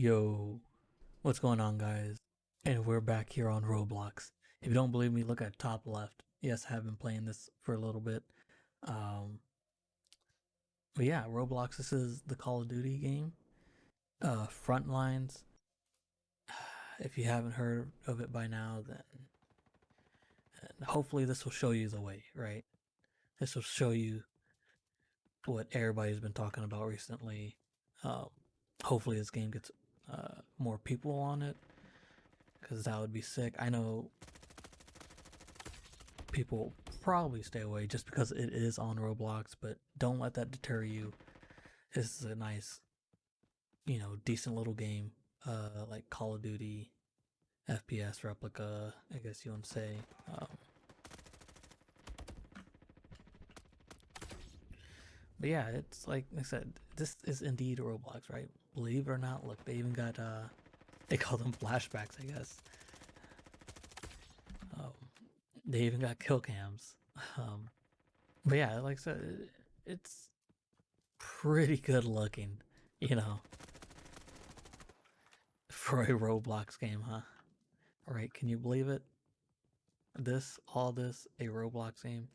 Yo, what's going on, guys? And we're back here on Roblox. If you don't believe me, look at top left. Yes, I have been playing this for a little bit. Um, but yeah, Roblox, this is the Call of Duty game. Frontlines. If you haven't heard of it by now, then hopefully this will show you the way, right? This will show you what everybody's been talking about recently. Um, Hopefully this game gets more people on it, because that would be sick. I know people probably stay away just because it is on Roblox, but don't let that deter you. This is a nice, decent little game, like Call of Duty FPS replica, I guess you want to say. Um, but yeah, it's like I said, this is indeed Roblox, right? Believe it or not, look, they even got they call them flashbacks, I guess. Um, they even got kill cams. Um, but yeah, like I said, it's pretty good looking, you know, for a Roblox game, huh? Right? Can you believe it? All this, a Roblox game.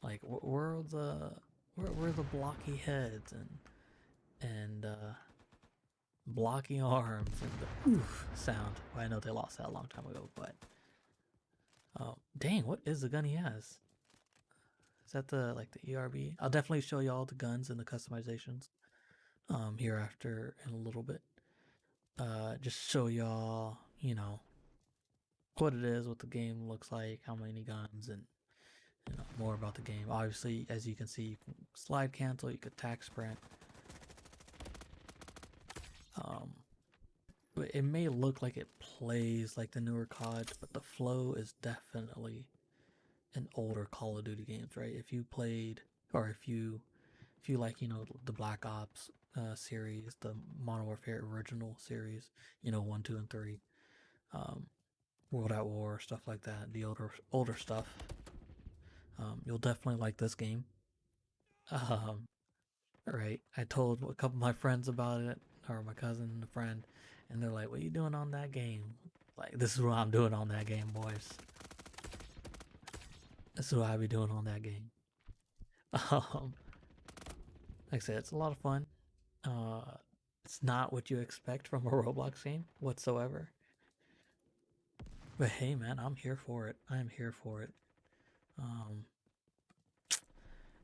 Like, where are the blocky heads and blocky arms and the oof sound? Well, I know they lost that a long time ago, but dang, what is the gun he has? Is that the ERB? I'll definitely show you all the guns and the customizations hereafter in a little bit. Just show y'all, what it is, what the game looks like, how many guns, and more about the game. Obviously, as you can see, you can slide cancel, you could attack sprint. Um, but it may look like it plays like the newer CODs, but the flow is definitely an older Call of Duty games, right? If you played, or if you like, the Black Ops series, the Modern Warfare original series, 1, 2, and 3, um, World at War, stuff like that, the older stuff. You'll definitely like this game. Um, right. I told a couple of my friends about it, or my cousin and a friend, and they're like, "What are you doing on that game?" Like, this is what I'm doing on that game, boys. This is what I be doing on that game. Um, like I said, it's a lot of fun. Uh, it's not what you expect from a Roblox game whatsoever. But hey, man, I'm here for it. I'm here for it. Um,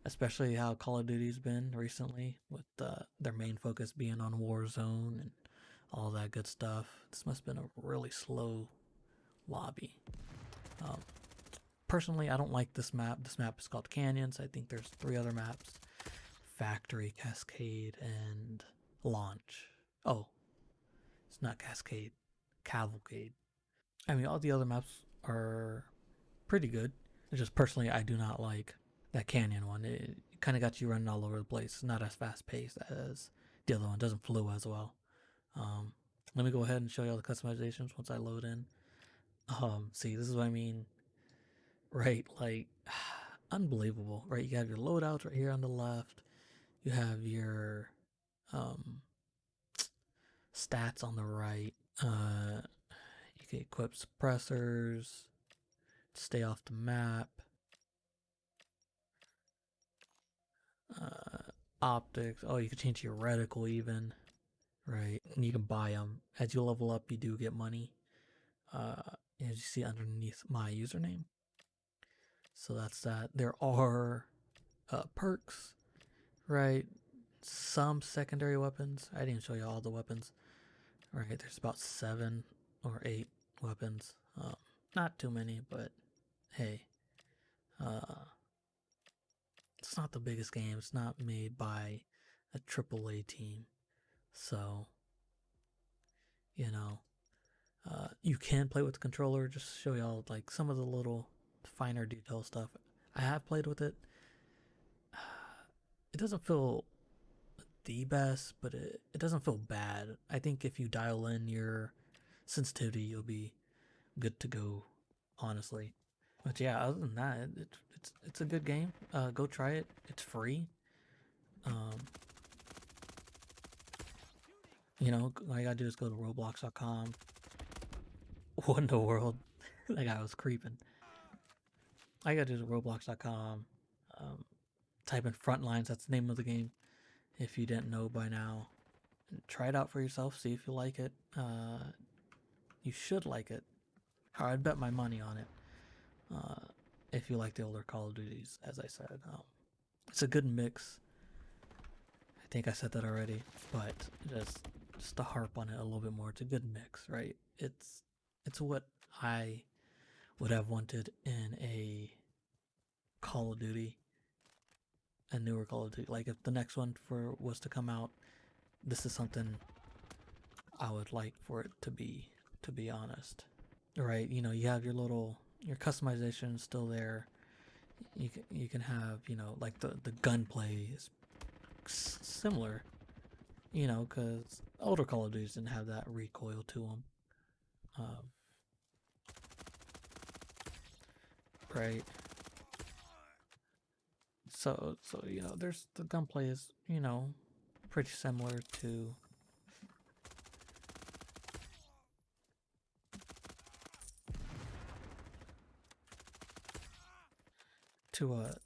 Especially how Call of Duty's been recently, with their main focus being on Warzone and all that good stuff. This must have been a really slow lobby. Um, Personally, I don't like this map. This map is called Canyons. I think there's 3 other maps: Factory, Cascade, and Launch. Oh, it's not Cascade, Cavalcade. I mean, all the other maps are pretty good. It's just personally, I do not like that Canyon one. It kind of got you running all over the place. It's not as fast paced as the other one. It doesn't flow as well. Um, Let me go ahead and show you all the customizations once I load in. See, this is what I mean. Right, like, unbelievable, right? You have your loadouts right here on the left. You have your um, stats on the right. You can equip suppressors, stay off the map. Optics. Oh, you can change your reticle even, right? And you can buy them. As you level up, you do get money. As you see underneath my username. So that's that. There are perks, right? Some secondary weapons. I didn't show you all the weapons. Right, there's about 7 or 8 weapons. Not too many, but hey, uh, it's not the biggest game. It's not made by a AAA team, so you know, you can play with the controller. Just to show y'all like some of the little finer detail stuff. I have played with it. It doesn't feel the best, but it doesn't feel bad. I think if you dial in your sensitivity, you'll be good to go, honestly. But yeah, other than that, it's a good game. Go try it. It's free. Um, You know, all you gotta do is go to Roblox.com. What in the world? That guy was creeping. All you gotta do is Roblox.com. Um, type in Frontlines. That's the name of the game. If you didn't know by now, try it out for yourself. See if you like it. You should like it. Or I'd bet my money on it. Uh, if you like the older Call of Duties, as I said, it's a good mix. I think I said that already, but just to harp on it a little bit more, it's a good mix, right? It's what I would have wanted in a Call of Duty, a newer Call of Duty. Like if the next one for was to come out, this is something I would like for it to be honest. Right, you know, you have your customization is still there. You can have, you know, like the gunplay is similar, you know, because older Call of Duties didn't have that recoil to them. Um, right. So you know, there's the gunplay is, you know, pretty similar to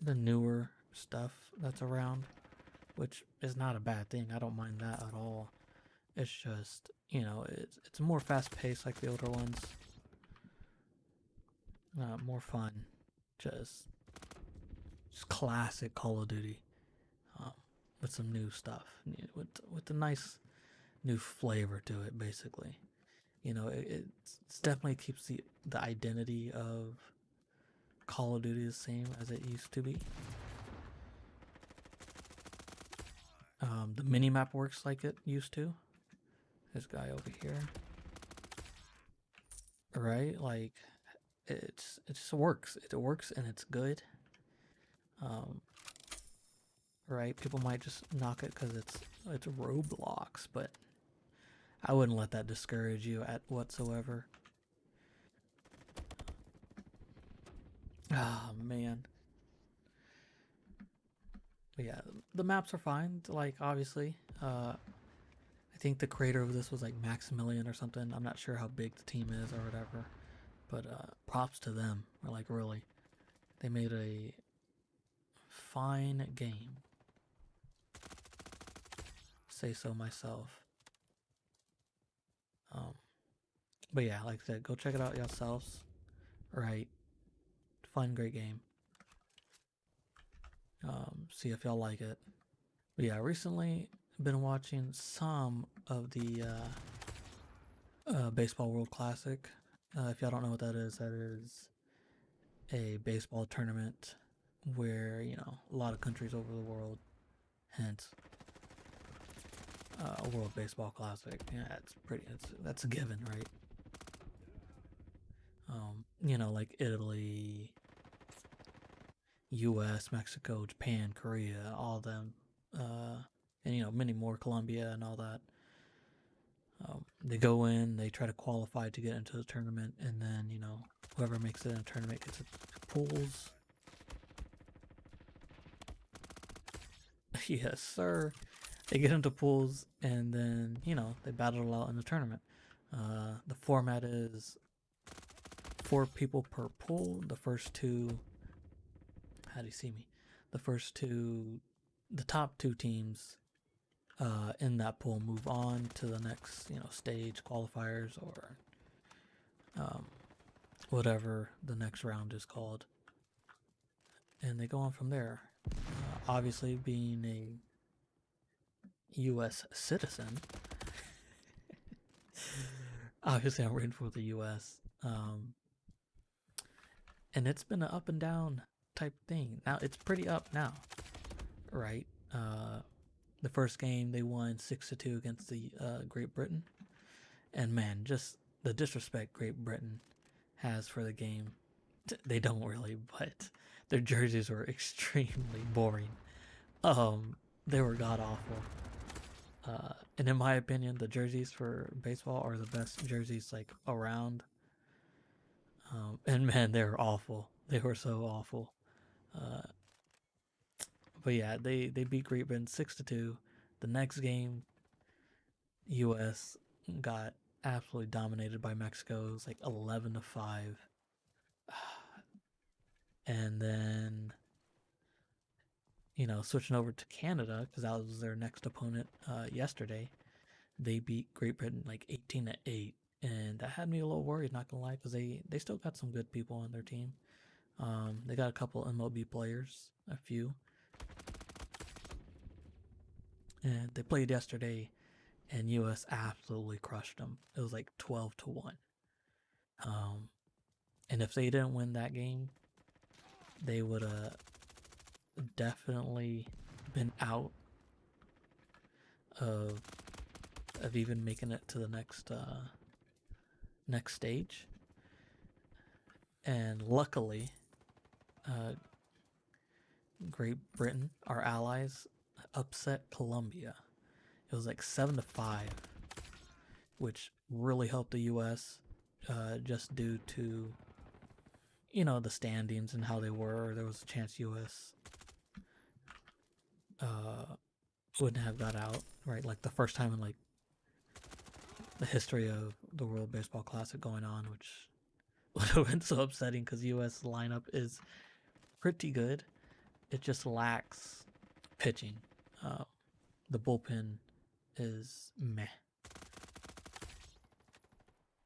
the newer stuff that's around, which is not a bad thing. I don't mind that at all. It's just, you know, it's more fast paced like the older ones. More fun. Just just classic Call of Duty, um, with some new stuff, with a nice new flavor to it. Basically, you know, it definitely keeps the identity of Call of Duty the same as it used to be. The mini map works like it used to. This guy over here, right? Like it just works. It works and it's good. Um, right? People might just knock it because it's Roblox, but I wouldn't let that discourage you at whatsoever. Ah, man. But yeah, the maps are fine. Like obviously, I think the creator of this was like Maximilian or something. I'm not sure how big the team is or whatever, but props to them. Like really, they made a fine game. Say so myself. Um, but yeah, like I said, go check it out yourselves. Right, fun, great game. See if y'all like it. But yeah, recently been watching some of the Baseball World Classic. If y'all don't know what that is a baseball tournament where, you know, a lot of countries over the world, hence a World Baseball Classic. Yeah, that's a given, right? You know, like Italy, U.S., Mexico, Japan, Korea, all of them, and you know many more, Colombia and all that. They go in, they try to qualify to get into the tournament, and then you know whoever makes it in a tournament gets it pools. Yes, sir. They get into pools, and then you know they battle it out in the tournament. The format is 4 people per pool. The first two, how do you see me? The first two, the top 2 teams in that pool move on to the next, you know, stage, qualifiers, or um, whatever the next round is called, and they go on from there. Obviously, being a U.S. citizen, obviously I'm rooting for the U.S. And it's been an up and down type thing. Now it's pretty up now, right? The first game they won 6-2 against the Great Britain, and man, just the disrespect Great Britain has for the game. They don't really, but their jerseys were extremely boring. They were god awful. And in my opinion, the jerseys for baseball are the best jerseys like around. And man, they were awful. They were so awful. Uh, but yeah, they beat Great Britain 6-2. The next game, U.S. got absolutely dominated by Mexico. It was like 11-5, and then switching over to Canada because that was their next opponent yesterday. They beat Great Britain like 18-8, and that had me a little worried. Not gonna lie, because they still got some good people on their team. They got a couple MLB players, a few, and they played yesterday, and US absolutely crushed them. It was like 12-1. And if they didn't win that game, they would have definitely been out of even making it to the next stage. And luckily, Great Britain, our allies, upset Colombia. It was like 7-5, which really helped the U.S. Just due to the standings and how they were. There was a chance U.S. Wouldn't have got out, right? Like the first time in like the history of the World Baseball Classic going on, which would have been so upsetting because U.S. lineup is pretty good. It just lacks pitching. The bullpen is meh.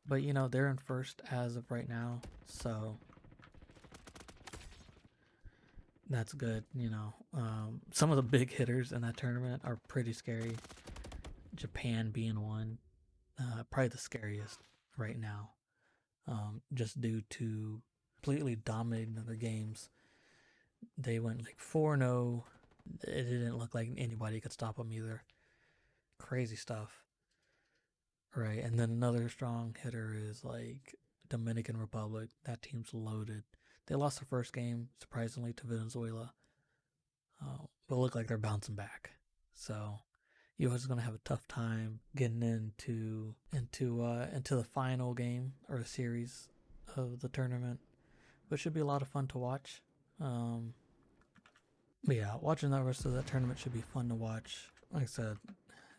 But they're in first as of right now, so that's good. Some of the big hitters in that tournament are pretty scary. Japan being one, probably the scariest right now, just due to completely dominating other games. They went like 4-0. It didn't look like anybody could stop them either. Crazy stuff. Right, and then another strong hitter is like Dominican Republic. That team's loaded. They lost the first game, surprisingly, to Venezuela, but look like they're bouncing back. So U.S. is going to have a tough time getting into the final game or a series of the tournament, which should be a lot of fun to watch. But yeah, watching the rest of that tournament should be fun to watch. Like I said,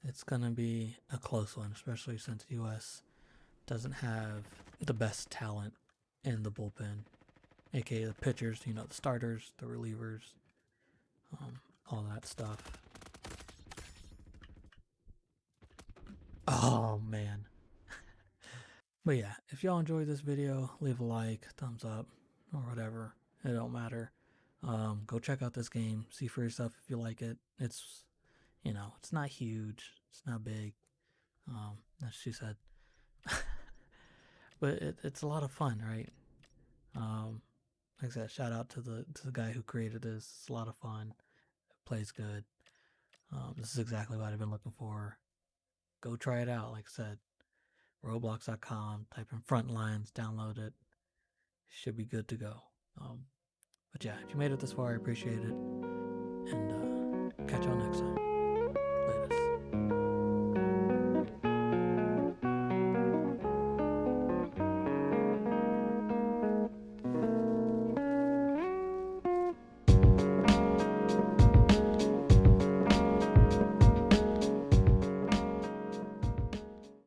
it's going to be a close one, especially since U.S. doesn't have the best talent in the bullpen, aka the pitchers, the starters, the relievers, all that stuff. Oh man. But yeah, if y'all enjoyed this video, leave a like, thumbs up, or whatever. It don't matter. Go check out this game. See for yourself if you like it. It's it's not huge. It's not big. As she said. But it's a lot of fun, right? Like I said, shout out to the guy who created this. It's a lot of fun. It plays good. This is exactly what I've been looking for. Go try it out. Like I said, Roblox.com. Type in Frontlines. Download it. Should be good to go. But yeah, if you made it this far, I appreciate it. And catch y'all next time. Latest.